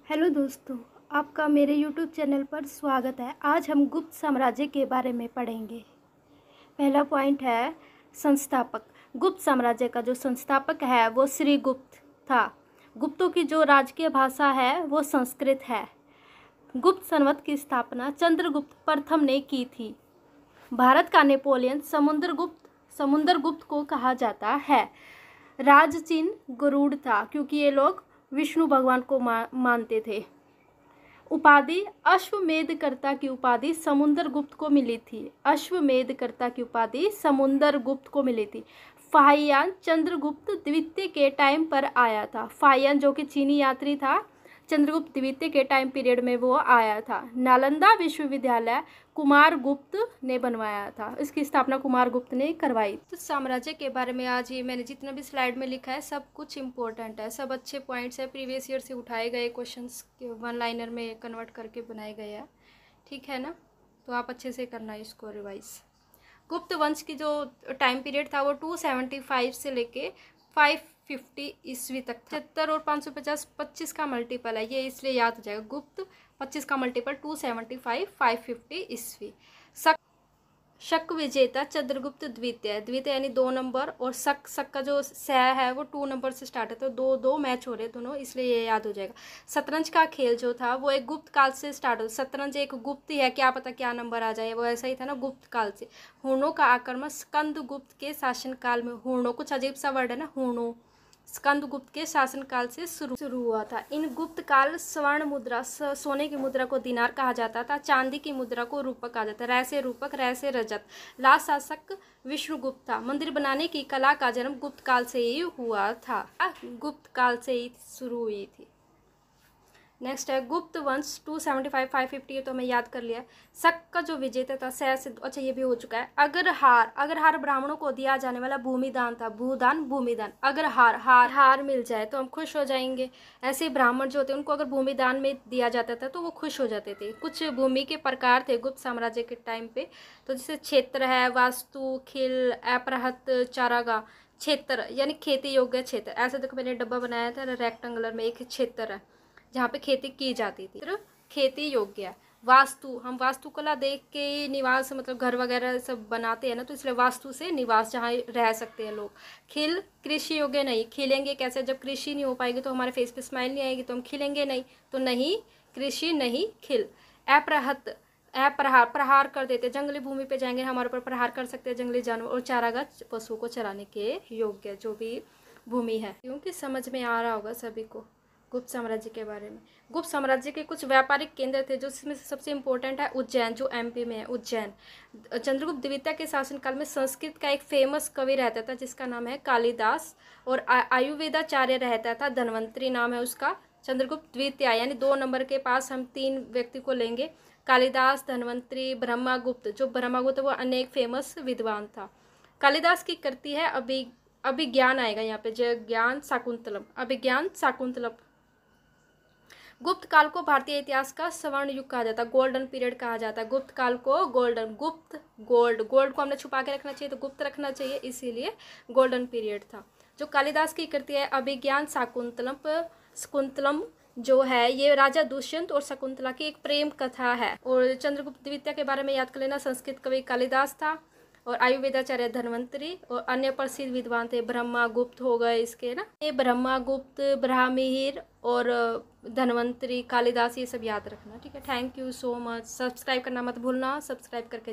Hello दोस्तों, आपका मेरे यूट्यूब चैनल पर स्वागत है। आज हम गुप्त साम्राज्य के बारे में पढ़ेंगे। पहला पॉइंट है संस्थापक। गुप्त साम्राज्य का जो संस्थापक है वो श्री गुप्त था। गुप्तों की जो राजकीय भाषा है वो संस्कृत है। गुप्त संवत की स्थापना चंद्रगुप्त प्रथम ने की थी। भारत का नेपोलियन समुद्रगुप्त को कहा जाता है। राज चिन्ह गरुड़ था क्योंकि ये लोग विष्णु भगवान को मानते थे। उपाधि अश्वमेधकर्ता की उपाधि समुद्रगुप्त को मिली थी। अश्वमेधकर्ता की उपाधि समुद्रगुप्त को मिली थी। फाहियान चंद्रगुप्त द्वितीय के टाइम पर आया था। फाहियान जो कि चीनी यात्री था, चंद्रगुप्त द्वितीय के टाइम पीरियड में वो आया था। नालंदा विश्वविद्यालय कुमार गुप्त ने बनवाया था। इसकी स्थापना कुमार गुप्त ने करवाई। तो साम्राज्य के बारे में आज ये मैंने जितना भी स्लाइड में लिखा है सब कुछ इम्पोर्टेंट है, सब अच्छे पॉइंट्स है, प्रीवियस ईयर से उठाए गए क्वेश्चंस के वन लाइनर में कन्वर्ट करके बनाए गए हैं। ठीक है ना, तो आप अच्छे से करना इसको रिवाइज। गुप्त वंश की जो टाइम पीरियड था वो 275 से लेके 550 ईस्वी तक था। 75 और 550 25 का मल्टीपल है, ये इसलिए याद हो जाएगा। गुप्त 25 का मल्टीपल 275 550 ईस्वी। शक विजेता चंद्रगुप्त द्वितीय यानी 2 नंबर, और शक का जो स है वो 2 नंबर से स्टार्ट है, तो 2 मैच हो रहे दोनों, इसलिए ये याद हो जाएगा। शतरंज का खेल जो था वो एक गुप्त काल से स्टार्ट हो। शतरंज एक गुप्त ही है, क्या पता क्या नंबर आ जाए, वो ऐसा ही था ना गुप्त काल से। हूणों का आक्रमण स्कंदगुप्त के शासनकाल में, हूणों कुछ अजीब सा वर्ड है ना, हूणों स्कंदगुप्त के शासनकाल से शुरू हुआ था। इन गुप्त काल स्वर्ण मुद्रा, सोने की मुद्रा को दिनार कहा जाता था, चांदी की मुद्रा को रूपक कहा जाता है। रैसे रूपक, रैसे रजत। लास्ट शासक विष्णुगुप्त था। मंदिर बनाने की कला का जन्म गुप्त काल से ही हुआ था, गुप्त काल से ही शुरू हुई थी। नेक्स्ट है गुप्त वंश 275 550, तो हमें याद कर लिया। शक का जो विजेता था से, अच्छा ये भी हो चुका है। अग्रहार ब्राह्मणों को दिया जाने वाला भूमिदान था। भूमिदान। अगर हार मिल जाए तो हम खुश हो जाएंगे। ऐसे ब्राह्मण जो होते हैं उनको अगर भूमिदान में दिया जाता था तो वो खुश हो जाते थे। कुछ भूमि के प्रकार थे गुप्त साम्राज्य के टाइम पे, तो जैसे क्षेत्र है, वास्तु, खिल, अपराहत, चारागाह। क्षेत्र यानी खेती योग्य क्षेत्र। ऐसे देखो मैंने डब्बा बनाया था रेक्टेंगुलर में, एक क्षेत्र है जहाँ पे खेती की जाती थी, तो खेती योग्य है। वास्तु, हम वास्तुकला देख के निवास मतलब घर वगैरह सब बनाते हैं ना, तो इसलिए वास्तु से निवास जहाँ रह सकते हैं लोग। खिल कृषि योग्य नहीं। खिलेंगे कैसे, जब कृषि नहीं हो पाएगी तो हमारे फेस पे स्माइल नहीं आएगी, तो हम खिलेंगे नहीं, तो नहीं कृषि, नहीं खिल। अपराहत, प्रहार कर देते, जंगली भूमि पे जाएंगे हमारे ऊपर प्रहार कर सकते हैं जंगली जानवर। और चारागाह, पशुओं को चराने के योग्य जो भी भूमि है। क्योंकि समझ में आ रहा होगा सभी को गुप्त साम्राज्य के बारे में। गुप्त साम्राज्य के कुछ व्यापारिक केंद्र थे, जो इसमें सबसे इंपॉर्टेंट है उज्जैन, जो एमपी में है उज्जैन। चंद्रगुप्त द्वितीय के शासनकाल में संस्कृत का एक फेमस कवि रहता था जिसका नाम है कालिदास, और आयुर्वेदाचार्य रहता था धन्वंतरी, नाम है उसका। चंद्रगुप्त द्वितीय यानी 2 नंबर के पास हम 3 व्यक्ति को लेंगे, कालिदास, धन्वंतरी, ब्रह्मागुप्त। जो ब्रह्मागुप्त वो अनेक फेमस विद्वान था। कालिदास की कृति है अभिज्ञान, आएगा यहाँ पे, ज्ञान शाकुंतलम, अभिज्ञान शाकुंतलम। गुप्त काल को भारतीय इतिहास का स्वर्ण युग कहा जाता है, गोल्डन पीरियड कहा जाता है। गुप्त काल को गोल्डन, गोल्ड को हमने छुपा के रखना चाहिए तो गुप्त रखना चाहिए, इसीलिए गोल्डन पीरियड था। जो कालिदास की कृति है अभिज्ञान शाकुंतलम जो है, ये राजा दुष्यंत और शकुंतला की एक प्रेम कथा है। और चंद्रगुप्त द्वितीय के बारे में याद कर लेना, संस्कृत कवि कालिदास था, और आयुर्वेदाचार्य धन्वंतरी, और अन्य प्रसिद्ध विद्वान थे ब्रह्मागुप्त हो गए इसके ना, ये ब्रह्मागुप्त, ब्राह्मीर और धन्वंतरी, कालिदास, ये सब याद रखना। ठीक है, thank you so much. Subscribe करना मत भूलना, सब्सक्राइब करके जाना।